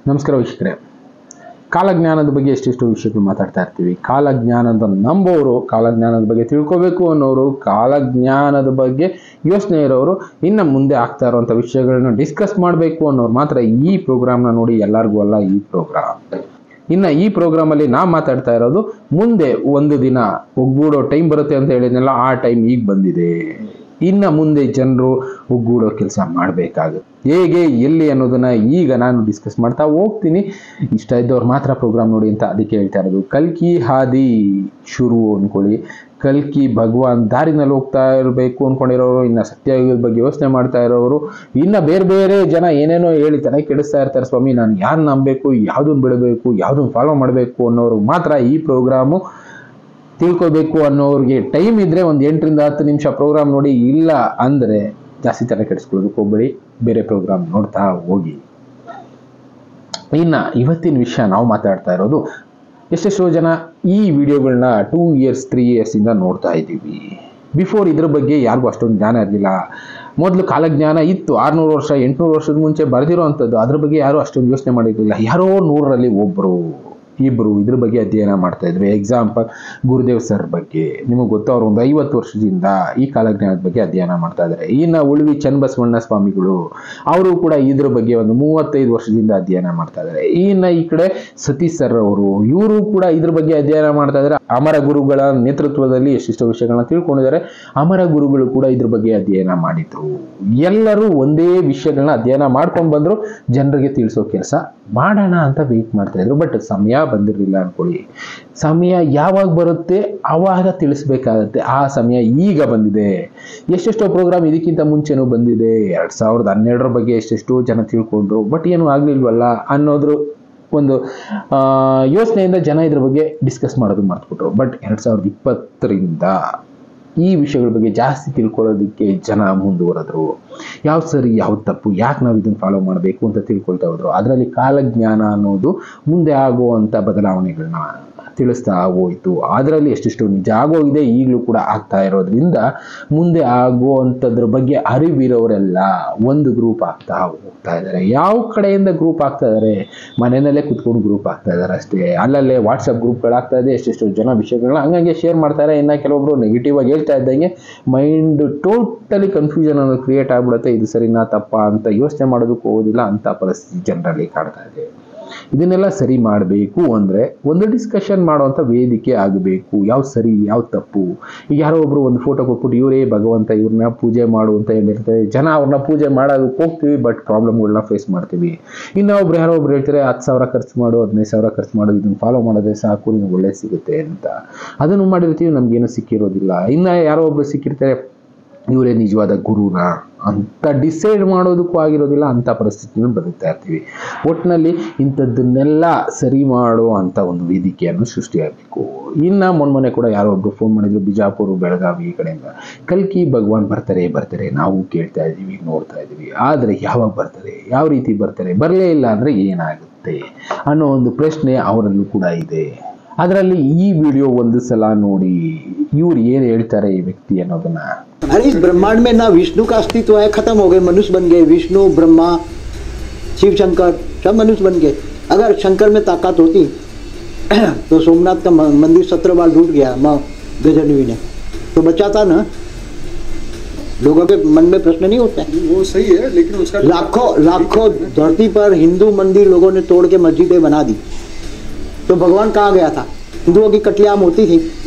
ನಮಸ್ಕಾರ ವೀಕ್ಷಕರೇ. ಕಾಲಜ್ಞಾನದ ಬಗ್ಗೆ ಎಷ್ಟೆಷ್ಟು ವಿಷಯಗಳು ಮಾತಾಡ್ತಾ ಇರ್ತೀವಿ. ಕಾಲಜ್ಞಾನದ ನಂಬೋರು, ಕಾಲಜ್ಞಾನದ ಬಗ್ಗೆ ತಿಳ್ಕೋಬೇಕು ಅನ್ನೋರು, ಕಾಲಜ್ಞಾನದ ಬಗ್ಗೆ ಯೋಚನೆ ಇರೋರು, ಇನ್ನು ಮುಂದೆ ಆಗ್ತಾ ಇರುವಂಥ ವಿಷಯಗಳನ್ನ ಡಿಸ್ಕಸ್ ಮಾಡಬೇಕು ಅನ್ನೋರು ಮಾತ್ರ ಈ ಪ್ರೋಗ್ರಾಮ್ನ ನೋಡಿ. ಎಲ್ಲರಿಗೂ ಅಲ್ಲ ಈ ಪ್ರೋಗ್ರಾಮ್. ಇನ್ನು ಈ ಪ್ರೋಗ್ರಾಮಲ್ಲಿ ನಾವು ಮಾತಾಡ್ತಾ ಇರೋದು ಮುಂದೆ ಒಂದು ದಿನ ಒಗ್ಗೂಡೋ ಟೈಮ್ ಬರುತ್ತೆ ಅಂತ ಹೇಳಿದ್ನಲ್ಲ, ಆ ಟೈಮ್ ಈಗ ಬಂದಿದೆ. ಇನ್ನು ಮುಂದೆ ಜನರು ಒಗ್ಗೂಡೋ ಕೆಲಸ ಮಾಡಬೇಕಾಗುತ್ತೆ. ಹೇಗೆ, ಎಲ್ಲಿ ಅನ್ನೋದನ್ನ ಈಗ ನಾನು ಡಿಸ್ಕಸ್ ಮಾಡ್ತಾ ಹೋಗ್ತೀನಿ. ಇಷ್ಟ ಇದ್ದವ್ರು ಮಾತ್ರ ಪ್ರೋಗ್ರಾಮ್ ನೋಡಿ ಅಂತ ಅದಕ್ಕೆ ಹೇಳ್ತಾ ಇರೋದು. ಕಲ್ಕಿ ಹಾದಿ ಶುರು ಅನ್ಕೊಳ್ಳಿ. ಕಲ್ಕಿ ಭಗವಾನ್ ದಾರಿನಲ್ಲಿ ಹೋಗ್ತಾ ಇರಬೇಕು ಅನ್ಕೊಂಡಿರೋರು, ಇನ್ನು ಸತ್ಯಯುಗದ ಬಗ್ಗೆ ಯೋಚನೆ ಮಾಡ್ತಾ ಇರೋರು, ಇನ್ನು ಬೇರೆ ಬೇರೆ ಜನ ಏನೇನೋ ಹೇಳ್ತಾರೆ, ಕೆಡಿಸ್ತಾ ಇರ್ತಾರೆ. ಸ್ವಾಮಿ, ನಾನು ಯಾರು ನಂಬಬೇಕು, ಯಾವುದನ್ನು ಬಿಡಬೇಕು, ಯಾವುದನ್ನು ಫಾಲೋ ಮಾಡಬೇಕು ಅನ್ನೋರು ಮಾತ್ರ ಈ ಪ್ರೋಗ್ರಾಮು ತಿಳ್ಕೋಬೇಕು ಅನ್ನೋರಿಗೆ ಟೈಮ್ ಇದ್ರೆ ಒಂದು 8 ರಿಂದ 10 ನಿಮಿಷ ಪ್ರೋಗ್ರಾಮ್ ನೋಡಿ. ಇಲ್ಲ ಅಂದರೆ ಜಾಸ್ತಿ ತಲೆ ಕೆಡಿಸ್ಕೊಳ್ಳೋದಕ್ಕೆ ಹೋಗ್ಬೇಡಿ, ಬೇರೆ ಪ್ರೋಗ್ರಾಮ್ ನೋಡ್ತಾ ಹೋಗಿ. ಇನ್ನು ಇವತ್ತಿನ ವಿಷಯ ನಾವು ಮಾತಾಡ್ತಾ ಇರೋದು, ಎಷ್ಟೆಷ್ಟೋ ಜನ ಈ ವಿಡಿಯೋಗಳನ್ನ 2 years 3 years ಇಂದ ನೋಡ್ತಾ ಇದ್ದೀವಿ. ಬಿಫೋರ್ ಇದ್ರ ಬಗ್ಗೆ ಯಾರಿಗೂ ಅಷ್ಟೊಂದು ಜ್ಞಾನ ಇರಲಿಲ್ಲ. ಮೊದಲು ಕಾಲಜ್ಞಾನ ಇತ್ತು, 600 ವರ್ಷ 800 ವರ್ಷದ ಮುಂಚೆ ಬರೆದಿರೋ ಅಂಥದ್ದು. ಅದ್ರ ಬಗ್ಗೆ ಯಾರು ಅಷ್ಟೊಂದು ಯೋಚನೆ ಮಾಡಿರಲಿಲ್ಲ. ಯಾರೋ 100ರಲ್ಲಿ ಒಬ್ಬರು ಇಬ್ಬರು ಇದ್ರ ಬಗ್ಗೆ ಅಧ್ಯಯನ ಮಾಡ್ತಾ ಇದ್ರು. ಎಕ್ಸಾಂಪಲ್ ಗುರುದೇವ್ ಸರ್ ಬಗ್ಗೆ ನಿಮಗೆ ಗೊತ್ತು, ಅವರು ಒಂದು 50 ವರ್ಷದಿಂದ ಈ ಕಾಲಜ್ಞಾನದ ಬಗ್ಗೆ ಅಧ್ಯಯನ ಮಾಡ್ತಾ ಇದ್ದಾರೆ. ಇನ್ನು ಉಳ್ವಿ ಚನ್ನಬಸವಣ್ಣ ಸ್ವಾಮಿಗಳು, ಅವರು ಕೂಡ ಇದ್ರ ಬಗ್ಗೆ ಒಂದು 35 ವರ್ಷದಿಂದ ಅಧ್ಯಯನ ಮಾಡ್ತಾ ಇದ್ದಾರೆ. ಇನ್ನು ಈ ಕಡೆ ಸತೀಶ್ ಸರ್ ಅವರು, ಇವರು ಕೂಡ ಇದ್ರ ಬಗ್ಗೆ ಅಧ್ಯಯನ ಮಾಡ್ತಾ ಇದ್ದಾರೆ. ಅಮರ ಗುರುಗಳ ನೇತೃತ್ವದಲ್ಲಿ ಎಷ್ಟೆಷ್ಟೋ ವಿಷಯಗಳನ್ನ ತಿಳ್ಕೊಂಡಿದ್ದಾರೆ. ಅಮರ ಗುರುಗಳು ಕೂಡ ಇದ್ರ ಬಗ್ಗೆ ಅಧ್ಯಯನ ಮಾಡಿದ್ರು. ಎಲ್ಲರೂ ಒಂದೇ ವಿಷಯಗಳನ್ನ ಅಧ್ಯಯನ ಮಾಡ್ಕೊಂಡು ಬಂದ್ರು, ಜನರಿಗೆ ತಿಳಿಸೋ ಕೆಲಸ ಮಾಡೋಣ ಅಂತ ವೇಟ್ ಮಾಡ್ತಾ ಇದ್ರು. ಬಟ್ ಸಮಯ ಬಂದಿರಲಿಲ್ಲ ಅನ್ಕೊಳ್ಳಿ. ಸಮಯ ಯಾವಾಗ ಬರುತ್ತೆ ಆವಾಗ ತಿಳಿಸ್ಬೇಕಾಗತ್ತೆ. ಆ ಸಮಯ ಈಗ ಬಂದಿದೆ. ಎಷ್ಟೆಷ್ಟೋ ಪ್ರೋಗ್ರಾಮ್ ಇದಕ್ಕಿಂತ ಮುಂಚೆನೂ ಬಂದಿದೆ. 2012 ಬಗ್ಗೆ ಎಷ್ಟೆಷ್ಟೋ ಜನ ತಿಳ್ಕೊಂಡ್ರು, ಬಟ್ ಏನು ಆಗ್ಲಿಲ್ವಲ್ಲ ಅನ್ನೋದ್ರ ಒಂದು ಯೋಚನೆಯಿಂದ ಜನ ಇದ್ರ ಬಗ್ಗೆ ಡಿಸ್ಕಸ್ ಮಾಡೋದು ಮರ್ತ್ಬಿಟ್ರು. ಬಟ್ 2020ರಿಂದ ಈ ವಿಷಯಗಳ ಬಗ್ಗೆ ಜಾಸ್ತಿ ತಿಳ್ಕೊಳ್ಳೋದಕ್ಕೆ ಜನ ಮುಂದುವರೆದ್ರು. ಯಾವ್ದು ಸರಿ, ಯಾವ್ದು ತಪ್ಪು, ಯಾಕೆ ನಾವು ಇದನ್ನು ಫಾಲೋ ಮಾಡಬೇಕು ಅಂತ ತಿಳ್ಕೊಳ್ತಾ ಹೋದ್ರು. ಅದರಲ್ಲಿ ಕಾಲಜ್ಞಾನ ಅನ್ನೋದು ಮುಂದೆ ಆಗುವಂಥ ಬದಲಾವಣೆಗಳನ್ನ ತಿಳಿಸ್ತಾ ಹೋಯ್ತು. ಅದರಲ್ಲಿ ಎಷ್ಟೆಷ್ಟು ನಿಜ ಆಗೋಗಿದೆ, ಈಗಲೂ ಕೂಡ ಆಗ್ತಾ ಇರೋದ್ರಿಂದ ಮುಂದೆ ಆಗುವಂಥದ್ರ ಬಗ್ಗೆ ಅರಿವಿರೋರೆಲ್ಲ ಒಂದು ಗ್ರೂಪ್ ಆಗ್ತಾ ಹೋಗ್ತಾ ಇದ್ದಾರೆ. ಯಾವ ಕಡೆಯಿಂದ ಗ್ರೂಪ್ ಆಗ್ತಾ ಇದ್ದಾರೆ? ಮನೆಯಲ್ಲೇ ಕುತ್ಕೊಂಡು ಗ್ರೂಪ್ ಆಗ್ತಾ ಇದ್ದಾರೆ ಅಷ್ಟೇ. ಅಲ್ಲಲ್ಲೇ ವಾಟ್ಸಪ್ ಗ್ರೂಪ್ಗಳಾಗ್ತಾ ಇದೆ. ಎಷ್ಟೆಷ್ಟು ಜನ ವಿಷಯಗಳನ್ನ ಹಂಗಾಗಿ ಶೇರ್ ಮಾಡ್ತಾರೆ. ಇನ್ನು ಕೆಲವೊಬ್ರು ನೆಗೆಟಿವ್ ಆಗಿ ಹೇಳ್ತಾ ಇದ್ದಂಗೆ ಮೈಂಡ್ ಟೋಟಲಿ ಕನ್ಫ್ಯೂಷನ್ ಅನ್ನೋದು ಕ್ರಿಯೇಟ್ ಆಗ್ಬಿಡುತ್ತೆ. ಇದು ಸರಿನಾ ತಪ್ಪಾ ಅಂತ ಯೋಚನೆ ಮಾಡೋದಕ್ಕೆ ಹೋಗೋದಿಲ್ಲ. ಅಂತ ಪರಿಸ್ಥಿತಿ ಜನರಲ್ಲಿ ಕಾಡ್ತಾ ಇದೆ. ಇದನ್ನೆಲ್ಲ ಸರಿ ಮಾಡಬೇಕು ಅಂದರೆ ಒಂದು ಡಿಸ್ಕಷನ್ ಮಾಡುವಂಥ ವೇದಿಕೆ ಆಗಬೇಕು. ಯಾವ ಸರಿ, ಯಾವ ತಪ್ಪು. ಈಗ ಯಾರೋ ಒಬ್ರು ಒಂದು ಫೋಟೋ ಕೊಟ್ಬಿಟ್ಟು ಇವರೇ ಭಗವಂತ, ಇವ್ರನ್ನ ಪೂಜೆ ಮಾಡು ಅಂತ ಹೇಳಿರ್ತಾರೆ. ಜನ ಅವ್ರನ್ನ ಪೂಜೆ ಮಾಡೋದಕ್ಕೆ ಹೋಗ್ತೀವಿ, ಬಟ್ ಪ್ರಾಬ್ಲಮ್ಗಳನ್ನ ಫೇಸ್ ಮಾಡ್ತೀವಿ. ಇನ್ನೊಬ್ರು ಯಾರೋ ಒಬ್ರು ಹೇಳ್ತಾರೆ 10,000 ಖರ್ಚು ಮಾಡು, 15,000 ಖರ್ಚು ಮಾಡು, ಇದನ್ನು ಫಾಲೋ ಮಾಡೋದೇ ಸಾಕು, ನಿಮ್ಗೆ ಒಳ್ಳೆ ಸಿಗುತ್ತೆ ಅಂತ. ಅದನ್ನು ಮಾಡಿರ್ತೀವಿ, ನಮ್ಗೇನು ಸಿಕ್ಕಿರೋದಿಲ್ಲ. ಇನ್ನು ಯಾರೋ ಒಬ್ರು ಸಿಕ್ಕಿರ್ತಾರೆ, ಇವರೇ ನಿಜವಾದ ಗುರುನ ಅಂತ ಡಿಸೈಡ್ ಮಾಡೋದಕ್ಕೂ ಆಗಿರೋದಿಲ್ಲ. ಅಂಥ ಪರಿಸ್ಥಿತಿನ ಬದುಕ್ತಾ ಇರ್ತೀವಿ. ಒಟ್ಟಿನಲ್ಲಿ ಇಂಥದ್ದನ್ನೆಲ್ಲ ಸರಿ ಮಾಡೋ ಅಂಥ ಒಂದು ವೇದಿಕೆಯನ್ನು ಸೃಷ್ಟಿಯಾಗಬೇಕು. ಇನ್ನು ಮೊನ್ನೆ ಕೂಡ ಯಾರೋ ಒಬ್ರು ಫೋನ್ ಮಾಡಿದ್ರು, ಬಿಜಾಪುರ ಬೆಳಗಾವಿ ಈ ಕಡೆಯಿಂದ, ಕಲ್ಕಿ ಭಗವಾನ್ ಬರ್ತಾರೆ ನಾವು ಕೇಳ್ತಾ ಇದ್ದೀವಿ, ನೋಡ್ತಾ ಇದ್ದೀವಿ. ಆದರೆ ಯಾವಾಗ ಬರ್ತಾರೆ, ಯಾವ ರೀತಿ ಬರ್ತಾರೆ, ಬರಲೇ ಇಲ್ಲ ಅಂದರೆ ಏನಾಗುತ್ತೆ ಅನ್ನೋ ಒಂದು ಪ್ರಶ್ನೆ ಅವರಲ್ಲೂ ಕೂಡ ಇದೆ. ಅದರಲ್ಲಿ ಈ ವಿಡಿಯೋ ಒಂದು ಸಲ ನೋಡಿ ಇವ್ರು ಏನು ಹೇಳ್ತಾರೆ ಈ ವ್ಯಕ್ತಿ ಅನ್ನೋದನ್ನ. अरे इस ब्रह्मांड में ना विष्णु का अस्तित्व है, खत्म हो गए, मनुष्य बन गए. विष्णु, ब्रह्मा, शिव शंकर सब मनुष्य बन गए. अगर शंकर में ताकत होती तो सोमनाथ का मंदिर 17 बार टूट गया माँ गजनवी ने, तो बचाता ना. लोगों के मन में प्रश्न नहीं होता है. वो सही है, लेकिन उसका लाखों धरती पर हिंदू मंदिर लोगों ने तोड़ के मस्जिदें बना दी. तो भगवान कहाँ गया था? हिंदुओं की कत्लेआम होती थी,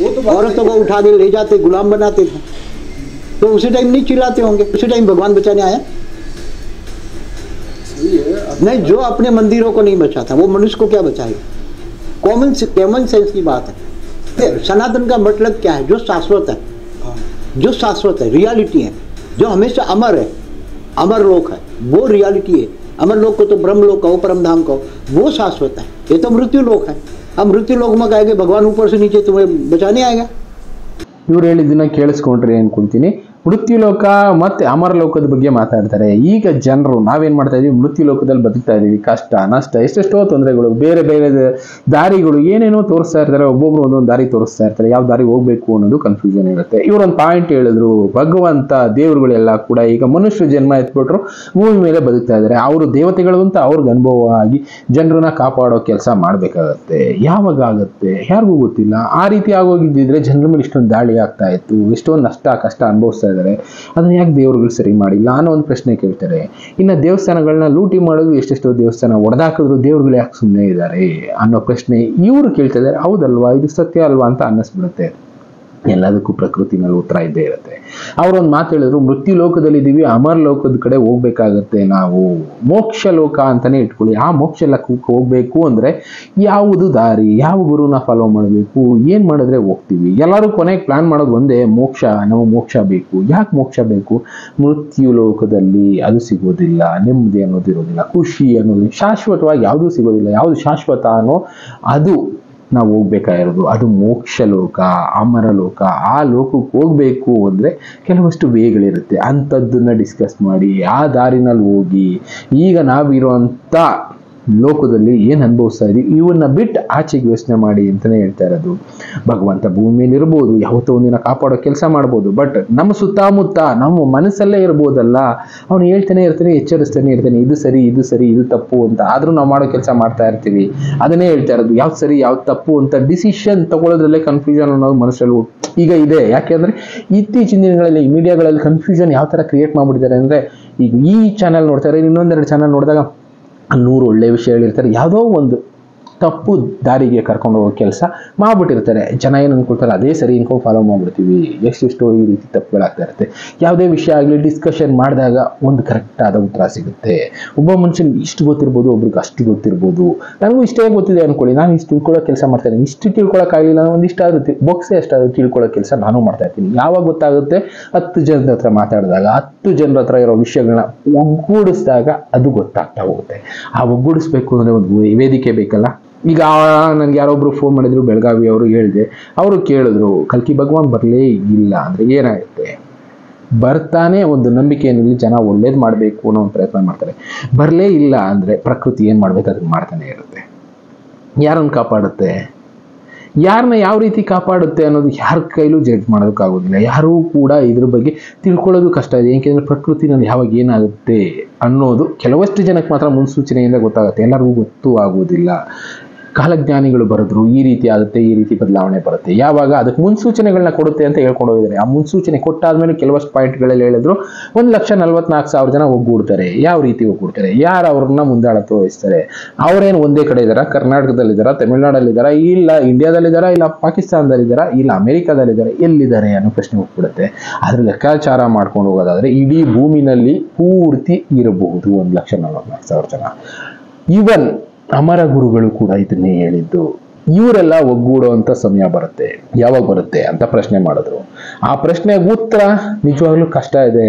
औरतों को उठा के ले जाते, गुलाम बनाते थे. तो उसी टाइम नहीं चिल्लाते होंगे, उसी टाइम भगवान बचाने आया. नहीं, जो अपने मंदिरों को नहीं बचाता वो मनुष्य को क्या बचाएगा? कॉमन सेंस की बात है. सनातन का मतलब क्या है? जो शाश्वत है, जो शाश्वत है, रियलिटी है, जो हमेशा अमर है, अमर लोक है, वो रियलिटी है. अमर लोक को तो ब्रह्म लोक कहो, परम धाम कहो, वो शाश्वत है. ये तो मृत्यु लोक है. अब मृत्यु लोक में कहेंगे भगवान ऊपर से नीचे तुम्हें बचाने आएगा. ಇವ್ರು ಹೇಳಿದ್ದನ್ನ ಕೇಳಿಸ್ಕೊಂಡ್ರಿ ಅನ್ಕೊಂತೀನಿ. ಮೃತ್ಯು ಲೋಕ ಮತ್ತೆ ಅಮರ ಲೋಕದ ಬಗ್ಗೆ ಮಾತಾಡ್ತಾರೆ. ಈಗ ಜನರು ನಾವೇನ್ ಮಾಡ್ತಾ ಇದೀವಿ, ಮೃತ್ಯು ಲೋಕದಲ್ಲಿ ಬದುಕ್ತಾ ಇದೀವಿ, ಕಷ್ಟ ನಷ್ಟ ಎಷ್ಟೆಷ್ಟೋ ತೊಂದರೆಗಳು, ಬೇರೆ ಬೇರೆ ದಾರಿಗಳು ಏನೇನೋ ತೋರಿಸ್ತಾ ಇರ್ತಾರೆ. ಒಬ್ಬೊಬ್ರು ಒಂದೊಂದು ದಾರಿ ತೋರಿಸ್ತಾ ಇರ್ತಾರೆ, ಯಾವ ದಾರಿ ಹೋಗ್ಬೇಕು ಅನ್ನೋದು ಕನ್ಫ್ಯೂಷನ್ ಇರುತ್ತೆ. ಇವರೊಂದು ಪಾಯಿಂಟ್ ಹೇಳಿದ್ರು, ಭಗವಂತ ದೇವರುಗಳೆಲ್ಲ ಕೂಡ ಈಗ ಮನುಷ್ಯ ಜನ್ಮ ಎತ್ಬಿಟ್ರು, ಭೂಮಿ ಮೇಲೆ ಬದುಕ್ತಾ ಇದ್ದಾರೆ. ಅವರು ದೇವತೆಗಳು ಅಂತ ಅವ್ರಿಗೆ ಅನುಭವ ಆಗಿ ಜನರನ್ನ ಕಾಪಾಡೋ ಕೆಲಸ ಮಾಡ್ಬೇಕಾಗತ್ತೆ. ಯಾವಾಗ ಆಗುತ್ತೆ ಯಾರಿಗೂ ಗೊತ್ತಿಲ್ಲ. ಆ ರೀತಿ ಆಗೋಗಿದ್ದಿದ್ರೆ ಜನರ ಮೇಲೆ ಇಷ್ಟೊಂದು ದಾಳಿ ಆಗ್ತಾ ಇತ್ತು, ಎಷ್ಟೊಂದು ನಷ್ಟ ಕಷ್ಟ ಅನುಭವಿಸ್ತಾ ಇದ್ದಾರೆ. ಅದನ್ನ ಯಾಕೆ ದೇವರುಗಳು ಸರಿ ಮಾಡಿಲ್ಲ ಅನ್ನೋ ಒಂದು ಪ್ರಶ್ನೆ ಕೇಳ್ತಾರೆ. ಇನ್ನು ದೇವಸ್ಥಾನಗಳನ್ನ ಲೂಟಿ ಮಾಡೋದು, ಎಷ್ಟೆಷ್ಟೋ ದೇವಸ್ಥಾನ ಒಡೆದಾಕಿದ್ರು ದೇವರುಗಳು ಯಾಕೆ ಸುಮ್ಮನೆ ಇದ್ದಾರೆ ಅನ್ನೋ ಪ್ರಶ್ನೆ ಇವರು ಕೇಳ್ತಾ ಇದ್ದಾರೆ. ಹೌದಲ್ವಾ, ಇದು ಸತ್ಯ ಅಲ್ವಾ ಅಂತ ಅನ್ನಿಸ್ಬಿಡುತ್ತೆ. ಎಲ್ಲದಕ್ಕೂ ಪ್ರಕೃತಿನಲ್ಲಿ ಉತ್ತರ ಇದ್ದೇ ಇರುತ್ತೆ. ಅವರೊಂದು ಮಾತು ಹೇಳಿದ್ರು, ಮೃತ್ಯು ಲೋಕದಲ್ಲಿ ಇದೀವಿ, ಅಮರ ಲೋಕದ ಕಡೆ ಹೋಗ್ಬೇಕಾಗತ್ತೆ. ನಾವು ಮೋಕ್ಷ ಲೋಕ ಅಂತಾನೆ ಇಟ್ಕೊಳ್ಳಿ. ಆ ಮೋಕ್ಷ ಲೋಕಕ್ಕೆ ಹೋಗ್ಬೇಕು ಅಂದ್ರೆ ಯಾವುದು ದಾರಿ, ಯಾವ ಗುರುನ ಫಾಲೋ ಮಾಡಬೇಕು, ಏನ್ ಮಾಡಿದ್ರೆ ಹೋಗ್ತೀವಿ? ಎಲ್ಲರೂ ಕೊನೆಗೆ ಪ್ಲಾನ್ ಮಾಡೋದು ಒಂದೇ, ಮೋಕ್ಷ. ನಾವು ಮೋಕ್ಷ ಬೇಕು. ಯಾಕೆ ಮೋಕ್ಷ ಬೇಕು? ಮೃತ್ಯು ಲೋಕದಲ್ಲಿ ಅದು ಸಿಗೋದಿಲ್ಲ, ನೆಮ್ಮದಿ ಅನ್ನೋದಿರೋದಿಲ್ಲ, ಖುಷಿ ಅನ್ನೋದು ಶಾಶ್ವತವಾಗಿ ಯಾವುದೂ ಸಿಗೋದಿಲ್ಲ. ಯಾವುದು ಶಾಶ್ವತ ಅನ್ನೋ ಅದು ನಾವು ಹೋಗ್ಬೇಕಾಗಿರೋದು, ಅದು ಮೋಕ್ಷ ಲೋಕ, ಅಮರ ಲೋಕ. ಆ ಲೋಕಕ್ಕೆ ಹೋಗ್ಬೇಕು ಅಂದ್ರೆ ಕೆಲವಷ್ಟು ವೇಗಳಿರುತ್ತೆ. ಅಂಥದ್ದನ್ನ ಡಿಸ್ಕಸ್ ಮಾಡಿ ಆ ದಾರಿನಲ್ಲಿ ಹೋಗಿ ಈಗ ನಾವಿರುವಂಥ ಲೋಕದಲ್ಲಿ ಏನು ಅನುಭವಿಸ್ತಾ ಇದೀವಿ ಇವನ್ನ ಬಿಟ್ಟು ಆಚೆಗೆ ಯೋಚನೆ ಮಾಡಿ ಅಂತಾನೆ ಹೇಳ್ತಾ ಇರೋದು. ಭಗವಂತ ಭೂಮಿ ಮೇಲೆ ಇರ್ಬೋದು, ಯಾವತ್ತೋ ಒಂದಿನ ಕಾಪಾಡೋ ಕೆಲಸ ಮಾಡ್ಬೋದು, ಬಟ್ ನಮ್ಮ ಸುತ್ತಮುತ್ತ ನಮ್ಮ ಮನಸ್ಸಲ್ಲೇ ಇರ್ಬೋದಲ್ಲ. ಅವನು ಹೇಳ್ತಾನೆ ಇರ್ತಾನೆ, ಎಚ್ಚರಿಸ್ತಾನೆ ಇರ್ತಾನೆ, ಇದು ಸರಿ ಇದು ಸರಿ ಇದು ತಪ್ಪು ಅಂತ. ಆದ್ರೂ ನಾವು ಮಾಡೋ ಕೆಲಸ ಮಾಡ್ತಾ ಇರ್ತೀವಿ. ಅದನ್ನೇ ಹೇಳ್ತಾ ಇರೋದು, ಯಾವ್ದು ಸರಿ ಯಾವ್ದು ತಪ್ಪು ಅಂತ ಡಿಸಿಷನ್ ತಗೊಳ್ಳೋದ್ರಲ್ಲೇ ಕನ್ಫ್ಯೂಷನ್ ಅನ್ನೋದು ಮನುಷ್ಯರು ಈಗ ಇದೆ. ಯಾಕೆಂದ್ರೆ ಇತ್ತೀಚಿನ ದಿನಗಳಲ್ಲಿ ಮೀಡಿಯಾಗಳಲ್ಲಿ ಕನ್ಫ್ಯೂಷನ್ ಯಾವ ತರ ಕ್ರಿಯೇಟ್ ಮಾಡ್ಬಿಟ್ಟಿದ್ದಾರೆ ಅಂದ್ರೆ, ಈಗ ಈ ಚಾನಲ್ ನೋಡ್ತಾರೆ, ಇನ್ನೊಂದೆರಡು ಚಾನಲ್ ನೋಡಿದಾಗ 100 ಒಳ್ಳೆ ವಿಷಯಗಳಿರ್ತಾರೆ, ಯಾವುದೋ ಒಂದು ತಪ್ಪು ದಾರಿಗೆ ಕರ್ಕೊಂಡು ಹೋಗೋ ಕೆಲಸ ಮಾಡ್ಬಿಟ್ಟಿರ್ತಾರೆ. ಜನ ಏನು ಅನ್ಕೊಳ್ತಾರೆ, ಅದೇ ಸರಿ ಅನ್ಕೊಂಡು ಫಾಲೋ ಮಾಡ್ಬಿಡ್ತೀವಿ. ಎಷ್ಟೆಷ್ಟೋ ಈ ರೀತಿ ತಪ್ಪುಗಳಾಗ್ತಾ ಇರುತ್ತೆ. ಯಾವುದೇ ವಿಷಯ ಆಗಲಿ ಡಿಸ್ಕಷನ್ ಮಾಡಿದಾಗ ಒಂದು ಕರೆಕ್ಟ್ ಆದ ಉತ್ತರ ಸಿಗುತ್ತೆ. ಒಬ್ಬ ಮನುಷ್ಯನಿಗೆ ಇಷ್ಟು ಗೊತ್ತಿರ್ಬೋದು, ಒಬ್ರಿಗೆ ಅಷ್ಟು ಗೊತ್ತಿರ್ಬೋದು. ನನಗೂ ಇಷ್ಟೇ ಗೊತ್ತಿದೆ ಅನ್ಕೊಳ್ಳಿ, ನಾನು ಇಷ್ಟು ತಿಳ್ಕೊಳ್ಳೋ ಕೆಲಸ ಮಾಡ್ತಾ ಇದ್ದೀನಿ. ಇಷ್ಟು ತಿಳ್ಕೊಳಕ್ಕಾಗಲಿಲ್ಲ, ಒಂದಿಷ್ಟಾದ್ರೂ ಬೊಕ್ಸೆ ಅಷ್ಟಾದ್ರೂ ತಿಳ್ಕೊಳ್ಳೋ ಕೆಲಸ ನಾನು ಮಾಡ್ತಾ ಇರ್ತೀನಿ. ಯಾವಾಗ ಗೊತ್ತಾಗುತ್ತೆ? 10 ಜನರ ಹತ್ರ ಮಾತಾಡಿದಾಗ, 10 ಜನರ ಹತ್ರ ಇರೋ ವಿಷಯಗಳನ್ನ ಒಗ್ಗೂಡಿಸಿದಾಗ ಅದು ಗೊತ್ತಾಗ್ತಾ ಹೋಗುತ್ತೆ. ಆ ಒಗ್ಗೂಡಿಸ್ಬೇಕು ಅಂದ್ರೆ ಒಂದು ವೇದಿಕೆ ಬೇಕಲ್ಲ. ಈಗ ನನಗೆ ಯಾರೊಬ್ರು ಫೋನ್ ಮಾಡಿದ್ರು, ಬೆಳಗಾವಿ ಅವರು. ಹೇಳಿದೆ, ಅವರು ಕೇಳಿದ್ರು, ಕಲ್ಕಿ ಭಗವಾನ್ ಬರಲೇ ಇಲ್ಲ ಅಂದ್ರೆ ಏನಾಗುತ್ತೆ? ಬರ್ತಾನೆ ಒಂದು ನಂಬಿಕೆಯಲ್ಲಿ ಜನ ಒಳ್ಳೇದು ಮಾಡಬೇಕು ಅನ್ನೋ ಒಂದು ಪ್ರಯತ್ನ ಮಾಡ್ತಾರೆ. ಬರಲೇ ಇಲ್ಲ ಅಂದ್ರೆ ಪ್ರಕೃತಿ ಏನು ಮಾಡ್ಬೇಕು ಅದನ್ನ ಮಾಡ್ತಾನೆ ಇರುತ್ತೆ. ಯಾರನ್ನು ಕಾಪಾಡುತ್ತೆ, ಯಾರನ್ನ ಯಾವ ರೀತಿ ಕಾಪಾಡುತ್ತೆ ಅನ್ನೋದು ಯಾರ ಕೈಲೂ ಜಡ್ಜ್ ಮಾಡೋದಕ್ಕಾಗೋದಿಲ್ಲ. ಯಾರೂ ಕೂಡ ಇದ್ರ ಬಗ್ಗೆ ತಿಳ್ಕೊಳ್ಳೋದು ಕಷ್ಟ ಇದೆ. ಏಕೆಂದರೆ ಪ್ರಕೃತಿನಲ್ಲಿ ಯಾವಾಗ ಏನಾಗುತ್ತೆ ಅನ್ನೋದು ಕೆಲವಷ್ಟು ಜನಕ್ಕೆ ಮಾತ್ರ ಮುನ್ಸೂಚನೆಯಿಂದ ಗೊತ್ತಾಗುತ್ತೆ, ಎಲ್ಲರಿಗೂ ಗೊತ್ತೂ ಆಗೋದಿಲ್ಲ. ಕಾಲಜ್ಞಾನಿಗಳು ಬರೆದ್ರು ಈ ರೀತಿ ಆಗುತ್ತೆ, ಈ ರೀತಿ ಬದಲಾವಣೆ ಬರುತ್ತೆ, ಯಾವಾಗ ಅದಕ್ಕೆ ಮುನ್ಸೂಚನೆಗಳನ್ನ ಕೊಡುತ್ತೆ ಅಂತ ಹೇಳ್ಕೊಂಡು ಹೋಗಿದ್ದಾರೆ. ಆ ಮುನ್ಸೂಚನೆ ಕೊಟ್ಟಾದ್ಮೇಲೆ ಕೆಲವಷ್ಟು ಪಾಯಿಂಟ್ಗಳಲ್ಲಿ ಹೇಳಿದ್ರು 1,44,000 ಜನ ಒಗ್ಗೂಡ್ತಾರೆ. ಯಾವ ರೀತಿ ಒಗ್ಗೂಡ್ತಾರೆ? ಯಾರು ಅವ್ರನ್ನ ಮುಂದಾಳತ್ವ ವಹಿಸ್ತಾರೆ? ಅವರೇನು ಒಂದೇ ಕಡೆ ಇದ್ದಾರಾ? ಕರ್ನಾಟಕದಲ್ಲಿದ್ದಾರಾ, ತಮಿಳ್ನಾಡಲ್ಲಿದ್ದಾರಾ, ಇಲ್ಲ ಇಂಡಿಯಾದಲ್ಲಿದ್ದಾರಾ, ಇಲ್ಲ ಪಾಕಿಸ್ತಾನದಲ್ಲಿದ್ದಾರಾ, ಇಲ್ಲ ಅಮೆರಿಕಾದಲ್ಲಿದ್ದಾರಾ, ಎಲ್ಲಿದ್ದಾರೆ ಅನ್ನೋ ಪ್ರಶ್ನೆ ಹೋಗ್ಬಿಡುತ್ತೆ. ಅದ್ರ ಲೆಕ್ಕಾಚಾರ ಮಾಡ್ಕೊಂಡು ಹೋಗೋದಾದ್ರೆ ಇಡೀ ಭೂಮಿನಲ್ಲಿ ಪೂರ್ತಿ ಇರಬಹುದು 1,44,000 ಜನ. ಈವನ್ ಅಮರ ಗುರುಗಳು ಕೂಡ ಇದನ್ನೇ ಹೇಳಿದ್ದು. ಇವರೆಲ್ಲ ಒಗ್ಗೂಡುವಂಥ ಸಮಯ ಬರುತ್ತೆ. ಯಾವಾಗ ಬರುತ್ತೆ ಅಂತ ಪ್ರಶ್ನೆ ಮಾಡಿದ್ರು. ಆ ಪ್ರಶ್ನೆಗೆ ಉತ್ತರ ನಿಜವಾಗ್ಲೂ ಕಷ್ಟ ಇದೆ.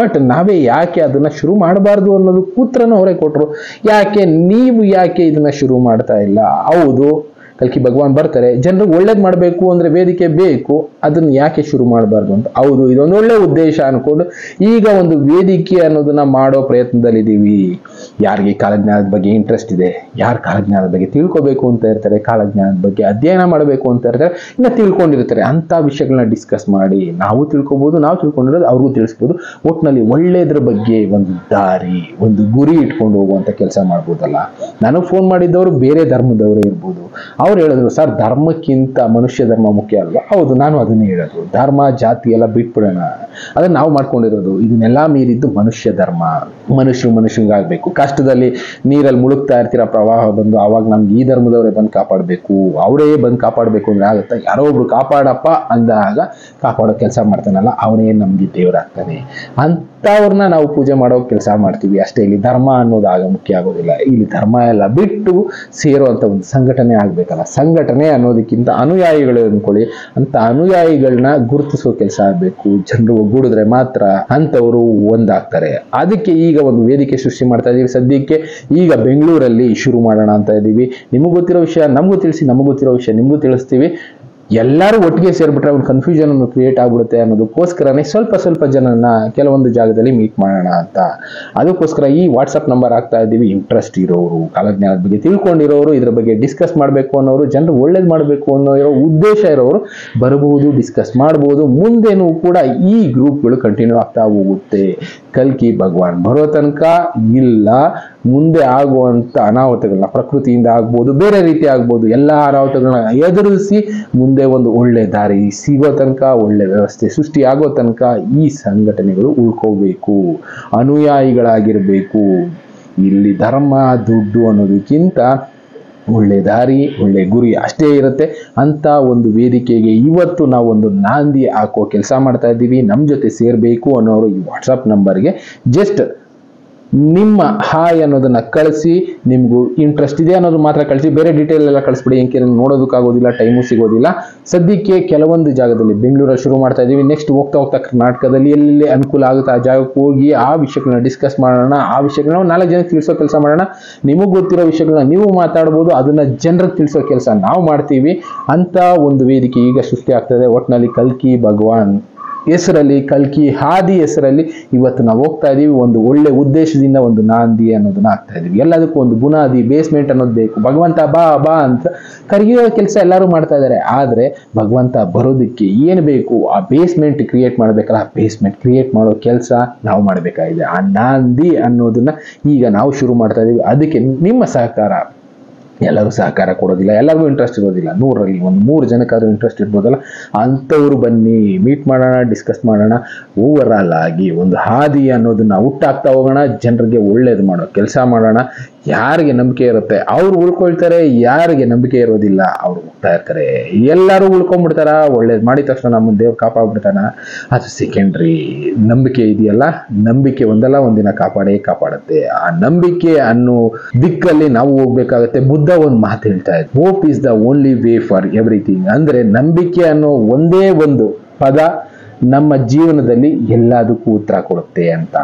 ಬಟ್ ನಾವೇ ಯಾಕೆ ಅದನ್ನ ಶುರು ಮಾಡಬಾರ್ದು ಅನ್ನೋದು ಉತ್ತರನೂ ಅವರೇ ಕೊಟ್ಟರು. ಯಾಕೆ ನೀವು ಯಾಕೆ ಇದನ್ನ ಶುರು ಮಾಡ್ತಾ ಇಲ್ಲ? ಹೌದು, ಕಲ್ಕಿ ಭಗವಾನ್ ಬರ್ತಾರೆ, ಜನರಿಗೆ ಒಳ್ಳೇದು ಮಾಡಬೇಕು ಅಂದ್ರೆ ವೇದಿಕೆ ಬೇಕು, ಅದನ್ನ ಯಾಕೆ ಶುರು ಮಾಡಬಾರ್ದು ಅಂತ. ಹೌದು, ಇದೊಂದು ಒಳ್ಳೆ ಉದ್ದೇಶ ಅನ್ಕೊಂಡು ಈಗ ಒಂದು ವೇದಿಕೆ ಅನ್ನೋದನ್ನ ಮಾಡೋ ಪ್ರಯತ್ನದಲ್ಲಿದ್ದೀವಿ. ಯಾರಿಗೆ ಕಾಲಜ್ಞಾನದ ಬಗ್ಗೆ ಇಂಟ್ರೆಸ್ಟ್ ಇದೆ, ಯಾರು ಕಾಲಜ್ಞಾನದ ಬಗ್ಗೆ ತಿಳ್ಕೊಬೇಕು ಅಂತ ಇರ್ತಾರೆ, ಕಾಲಜ್ಞಾನದ ಬಗ್ಗೆ ಅಧ್ಯಯನ ಮಾಡಬೇಕು ಅಂತ ಇರ್ತಾರೆ, ಇನ್ನು ತಿಳ್ಕೊಂಡಿರ್ತಾರೆ, ಅಂತ ವಿಷಯಗಳನ್ನ ಡಿಸ್ಕಸ್ ಮಾಡಿ ನಾವು ತಿಳ್ಕೊಬಹುದು, ನಾವು ತಿಳ್ಕೊಂಡಿರೋದು ಅವ್ರಿಗೂ ತಿಳಿಸ್ಬೋದು. ಒಟ್ಟಿನಲ್ಲಿ ಒಳ್ಳೇದ್ರ ಬಗ್ಗೆ ಒಂದು ದಾರಿ, ಒಂದು ಗುರಿ ಇಟ್ಕೊಂಡು ಹೋಗುವಂತ ಕೆಲಸ ಮಾಡ್ಬೋದಲ್ಲ. ನನಗೆ ಫೋನ್ ಮಾಡಿದ್ದವರು ಬೇರೆ ಧರ್ಮದವರೇ ಇರ್ಬೋದು. ಅವ್ರು ಹೇಳಿದ್ರು, ಸರ್ ಧರ್ಮಕ್ಕಿಂತ ಮನುಷ್ಯ ಧರ್ಮ ಮುಖ್ಯ ಅಲ್ವಾ? ಹೌದು, ನಾನು ಅದನ್ನೇ ಹೇಳೋದು. ಧರ್ಮ ಜಾತಿ ಎಲ್ಲ ಬಿಟ್ಬಿಡೋಣ, ಅದನ್ನ ನಾವು ಮಾಡ್ಕೊಂಡಿರೋದು. ಇದನ್ನೆಲ್ಲ ಮೀರಿದ್ದು ಮನುಷ್ಯ ಧರ್ಮ. ಮನುಷ್ಯಂಗಾಗಬೇಕು. ಕಷ್ಟದಲ್ಲಿ ನೀರಲ್ಲಿ ಮುಳುಗ್ತಾ ಇರ್ತೀರ, ಪ್ರವಾಹ ಬಂದು, ಅವಾಗ ನಮ್ಗೆ ಈ ಧರ್ಮದವರೇ ಬಂದು ಕಾಪಾಡಬೇಕು, ಅವರೇ ಬಂದು ಕಾಪಾಡಬೇಕು ಅಂದ್ರೆ ಆಗುತ್ತಾ? ಯಾರೋ ಒಬ್ರು ಕಾಪಾಡಪ್ಪ ಅಂದಾಗ ಕಾಪಾಡೋ ಕೆಲಸ ಮಾಡ್ತಾನಲ್ಲ, ಅವನೇ ನಮ್ಗೆ ದೇವರಾಗ್ತಾನೆ. ಅಂಥವ್ರನ್ನ ನಾವು ಪೂಜೆ ಮಾಡೋ ಕೆಲಸ ಮಾಡ್ತೀವಿ ಅಷ್ಟೇ. ಇಲ್ಲಿ ಧರ್ಮ ಅನ್ನೋದು ಆಗ ಮುಖ್ಯ ಆಗೋದಿಲ್ಲ. ಇಲ್ಲಿ ಧರ್ಮ ಎಲ್ಲ ಬಿಟ್ಟು ಸೇರುವಂತ ಒಂದು ಸಂಘಟನೆ ಆಗ್ಬೇಕಲ್ಲ. ಸಂಘಟನೆ ಅನ್ನೋದಕ್ಕಿಂತ ಅನುಯಾಯಿಗಳು ಅನ್ಕೊಳ್ಳಿ, ಅಂತ ಅನುಯಾಯಿಗಳನ್ನ ಗುರುತಿಸೋ ಕೆಲಸ ಆಗ್ಬೇಕು. ಜನರು ಒಗ್ಗೂಡಿದ್ರೆ ಮಾತ್ರ ಅಂಥವರು ಒಂದಾಗ್ತಾರೆ. ಅದಕ್ಕೆ ಈಗ ಒಂದು ವೇದಿಕೆ ಸೃಷ್ಟಿ ಮಾಡ್ತಾ ಇದೀವಿ. ಸದ್ಯಕ್ಕೆ ಈಗ ಬೆಂಗಳೂರಲ್ಲಿ ಶುರು ಮಾಡೋಣ ಅಂತ ಇದೀವಿ. ನಿಮಗೂ ಗೊತ್ತಿರೋ ವಿಷಯ ನಮಗೂ ತಿಳಿಸಿ, ನಮಗೂ ಗೊತ್ತಿರೋ ವಿಷಯ ನಿಮಗೂ ತಿಳಿಸ್ತೀವಿ. ಎಲ್ಲರೂ ಒಟ್ಟಿಗೆ ಸೇರ್ಬಿಟ್ರೆ ಒಂದು ಕನ್ಫ್ಯೂಷನ್ ಅನ್ನು ಕ್ರಿಯೇಟ್ ಆಗ್ಬಿಡುತ್ತೆ ಅನ್ನೋದಕ್ಕೋಸ್ಕರನೇ ಸ್ವಲ್ಪ ಜನನ ಕೆಲವೊಂದು ಜಾಗದಲ್ಲಿ ಮೀಟ್ ಮಾಡೋಣ ಅಂತ. ಅದಕ್ಕೋಸ್ಕರ ಈ ವಾಟ್ಸಪ್ ನಂಬರ್ ಹಾಕ್ತಾ ಇದ್ದೀವಿ. ಇಂಟ್ರೆಸ್ಟ್ ಇರೋರು, ಕಾಲಜ್ಞಾನದ ಬಗ್ಗೆ ತಿಳ್ಕೊಂಡಿರೋರು, ಇದ್ರ ಬಗ್ಗೆ ಡಿಸ್ಕಸ್ ಮಾಡಬೇಕು ಅನ್ನೋರು, ಜನರು ಒಳ್ಳೇದು ಮಾಡಬೇಕು ಅನ್ನೋ ಉದ್ದೇಶ ಇರೋರು ಬರಬಹುದು, ಡಿಸ್ಕಸ್ ಮಾಡ್ಬೋದು. ಮುಂದೇನೂ ಕೂಡ ಈ ಗ್ರೂಪ್ಗಳು ಕಂಟಿನ್ಯೂ ಆಗ್ತಾ ಹೋಗುತ್ತೆ. ಕಲ್ಕಿ ಭಗವಾನ್ ಬರೋ ತನಕ ಇಲ್ಲ, ಮುಂದೆ ಆಗುವಂತ ಅನಾಹುತಗಳನ್ನ ಪ್ರಕೃತಿಯಿಂದ ಆಗ್ಬೋದು, ಬೇರೆ ರೀತಿ ಆಗ್ಬೋದು, ಎಲ್ಲ ಅನಾಹುತಗಳನ್ನ ಎದುರಿಸಿ ಮುಂದೆ ಒಂದು ಒಳ್ಳೆ ದಾರಿ ಸಿಗೋ ತನಕ, ಒಳ್ಳೆ ವ್ಯವಸ್ಥೆ ಸೃಷ್ಟಿ ಆಗೋ ತನಕ ಈ ಸಂಘಟನೆಗಳು ಉಳ್ಕೋಬೇಕು, ಅನುಯಾಯಿಗಳಾಗಿರ್ಬೇಕು. ಇಲ್ಲಿ ಧರ್ಮ ದುಡ್ಡು ಅನ್ನೋದಕ್ಕಿಂತ ಒಳ್ಳೆ ದಾರಿ, ಒಳ್ಳೆ ಗುರಿ ಅಷ್ಟೇ ಇರುತ್ತೆ. ಅಂತ ಒಂದು ವೇದಿಕೆಗೆ ಇವತ್ತು ನಾವು ಒಂದು ನಾಂದಿ ಹಾಕೋ ಕೆಲಸ ಮಾಡ್ತಾ ಇದ್ದೀವಿ. ನಮ್ಮ ಜೊತೆ ಸೇರಬೇಕು ಅನ್ನೋರು ಈ ವಾಟ್ಸಪ್ ನಂಬರ್ಗೆ ಜಸ್ಟ್ ನಿಮ್ಮ ಹಾಯ್ ಅನ್ನೋದನ್ನ ಕಳಿಸಿ, ನಿಮ್ಗೂ ಇಂಟ್ರೆಸ್ಟ್ ಇದೆ ಅನ್ನೋದು ಮಾತ್ರ ಕಳಿಸಿ, ಬೇರೆ ಡೀಟೇಲ್ ಎಲ್ಲ ಕಳಿಸ್ಬಿಡಿ. ಏನಕ್ಕೆ ನೋಡೋದಕ್ಕಾಗೋದಿಲ್ಲ, ಟೈಮು ಸಿಗೋದಿಲ್ಲ. ಸದ್ಯಕ್ಕೆ ಕೆಲವೊಂದು ಜಾಗದಲ್ಲಿ ಬೆಂಗಳೂರಲ್ಲಿ ಶುರು ಮಾಡ್ತಾ ಇದ್ದೀವಿ. ನೆಕ್ಸ್ಟ್ ಹೋಗ್ತಾ ಕರ್ನಾಟಕದಲ್ಲಿ ಎಲ್ಲೆಲ್ಲಿ ಅನುಕೂಲ ಆಗುತ್ತೆ ಆ ಜಾಗಕ್ಕೆ ಹೋಗಿ ಆ ವಿಷಯಗಳನ್ನ ಡಿಸ್ಕಸ್ ಮಾಡೋಣ. ಆ ವಿಷಯಗಳನ್ನ 4 ಜನಕ್ಕೆ ತಿಳಿಸೋ ಕೆಲಸ ಮಾಡೋಣ. ನಿಮಗೆ ಗೊತ್ತಿರೋ ವಿಷಯಗಳನ್ನ ನೀವು ಮಾತಾಡ್ಬೋದು, ಅದನ್ನ ಜನರಿಗೆ ತಿಳಿಸೋ ಕೆಲಸ ನಾವು ಮಾಡ್ತೀವಿ ಅಂತ ಒಂದು ವೇದಿಕೆ ಈಗ ಸೃಷ್ಟಿ ಆಗ್ತದೆ. ಒಟ್ಟಿನಲ್ಲಿ ಕಲ್ಕಿ ಭಗವಾನ್ ಹೆಸರಲ್ಲಿ, ಕಲ್ಕಿ ಹಾದಿ ಹೆಸರಲ್ಲಿ ಇವತ್ತು ನಾವು ಹೋಗ್ತಾ ಇದೀವಿ. ಒಂದು ಒಳ್ಳೆ ಉದ್ದೇಶದಿಂದ ಒಂದು ನಾಂದಿ ಅನ್ನೋದನ್ನ ಆಗ್ತಾ ಇದೀವಿ. ಎಲ್ಲದಕ್ಕೂ ಒಂದು ಬುನಾದಿ, ಬೇಸ್ಮೆಂಟ್ ಅನ್ನೋದು ಬೇಕು. ಭಗವಂತ ಬಾ ಬಾ ಅಂತ ಕರೆಯೋ ಕೆಲಸ ಎಲ್ಲರೂ ಮಾಡ್ತಾ ಇದ್ದಾರೆ. ಆದ್ರೆ ಭಗವಂತ ಬರೋದಕ್ಕೆ ಏನು ಬೇಕು, ಆ ಬೇಸ್ಮೆಂಟ್ ಕ್ರಿಯೇಟ್ ಮಾಡ್ಬೇಕಲ್ಲ, ಆ ಬೇಸ್ಮೆಂಟ್ ಕ್ರಿಯೇಟ್ ಮಾಡೋ ಕೆಲಸ ನಾವು ಮಾಡಬೇಕಾಗಿದೆ. ಆ ನಾಂದಿ ಅನ್ನೋದನ್ನ ಈಗ ನಾವು ಶುರು ಮಾಡ್ತಾ ಇದೀವಿ. ಅದಕ್ಕೆ ನಿಮ್ಮ ಸಹಕಾರ, ಎಲ್ಲರೂ ಸಹಕಾರ ಕೊಡೋದಿಲ್ಲ, ಎಲ್ಲರಿಗೂ ಇಂಟ್ರೆಸ್ಟ್ ಇರೋದಿಲ್ಲ. 100ರಲ್ಲಿ ಒಂದು 3 ಜನಕ್ಕಾದ್ರೂ ಇಂಟ್ರೆಸ್ಟ್ ಇರ್ಬೋದಲ್ಲ, ಅಂಥವ್ರು ಬನ್ನಿ, ಮೀಟ್ ಮಾಡೋಣ, ಡಿಸ್ಕಸ್ ಮಾಡೋಣ. ಓವರ್ ಆಲ್ ಆಗಿ ಒಂದು ಹಾದಿ ಅನ್ನೋದನ್ನ ಹುಟ್ಟಾಕ್ತಾ ಹೋಗೋಣ. ಜನರಿಗೆ ಒಳ್ಳೇದು ಮಾಡೋ ಕೆಲಸ ಮಾಡೋಣ. ಯಾರಿಗೆ ನಂಬಿಕೆ ಇರುತ್ತೆ ಅವ್ರು ಉಳ್ಕೊಳ್ತಾರೆ, ಯಾರಿಗೆ ನಂಬಿಕೆ ಇರೋದಿಲ್ಲ ಅವ್ರು ಹೋಗ್ತಾ ಇರ್ತಾರೆ. ಎಲ್ಲರೂ ಉಳ್ಕೊಂಡ್ಬಿಡ್ತಾರ. ಒಳ್ಳೇದು ಮಾಡಿದ ತಕ್ಷಣ ನಮ್ಮನ್ನು ದೇವ್ರು ಕಾಪಾಡ್ಬಿಡ್ತಾನ, ಅದು ಸೆಕೆಂಡ್ರಿ. ನಂಬಿಕೆ ಇದೆಯಲ್ಲ, ನಂಬಿಕೆ ಒಂದಲ್ಲ ಒಂದಿನ ಕಾಪಾಡುತ್ತೆ. ಆ ನಂಬಿಕೆ ಅನ್ನೋ ದಿಕ್ಕಲ್ಲಿ ನಾವು ಹೋಗ್ಬೇಕಾಗತ್ತೆ. ಬುದ್ಧ ಒಂದು ಮಾತು ಹೇಳ್ತಾ ಇದ್ದ, hope is the only way for everything. ಅಂದ್ರೆ ನಂಬಿಕೆ ಅನ್ನೋ ಒಂದೇ ಒಂದು ಪದ ನಮ್ಮ ಜೀವನದಲ್ಲಿ ಎಲ್ಲದಕ್ಕೂ ಉತ್ತರ ಕೊಡುತ್ತೆ ಅಂತ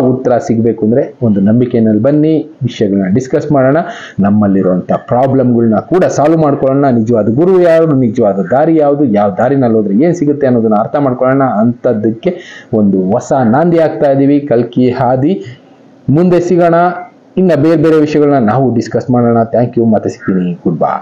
ಉತ್ತರ ಸಿಗಬೇಕು ಅಂದ್ರೆ ಒಂದು ನಂಬಿಕೆಯಲ್ಲಿ ಬನ್ನಿ, ವಿಷಯಗಳನ್ನ ಡಿಸ್ಕಸ್ ಮಾಡೋಣ. ನಮ್ಮಲ್ಲಿರುವಂಥ ಪ್ರಾಬ್ಲಮ್ಗಳನ್ನ ಕೂಡ ಸಾಲ್ವ್ ಮಾಡ್ಕೊಳ್ಳೋಣ. ನಿಜವಾದ ಗುರು ಯಾವುದು, ನಿಜವಾದ ದಾರಿ ಯಾವುದು, ಯಾವ ದಾರಿನಲ್ಲಿ ಹೋದ್ರೆ ಏನು ಸಿಗುತ್ತೆ ಅನ್ನೋದನ್ನ ಅರ್ಥ ಮಾಡ್ಕೊಳ್ಳೋಣ. ಅಂಥದ್ದಕ್ಕೆ ಒಂದು ಹೊಸ ನಾಂದಿ ಆಗ್ತಾ ಇದ್ದೀವಿ. ಕಲ್ಕಿ ಹಾದಿ. ಮುಂದೆ ಸಿಗೋಣ. ಇನ್ನು ಬೇರೆ ವಿಷಯಗಳನ್ನ ನಾವು ಡಿಸ್ಕಸ್ ಮಾಡೋಣ. Thank you. ಮತ್ತೆ ಸಿಗ್ತೀನಿ. Good by.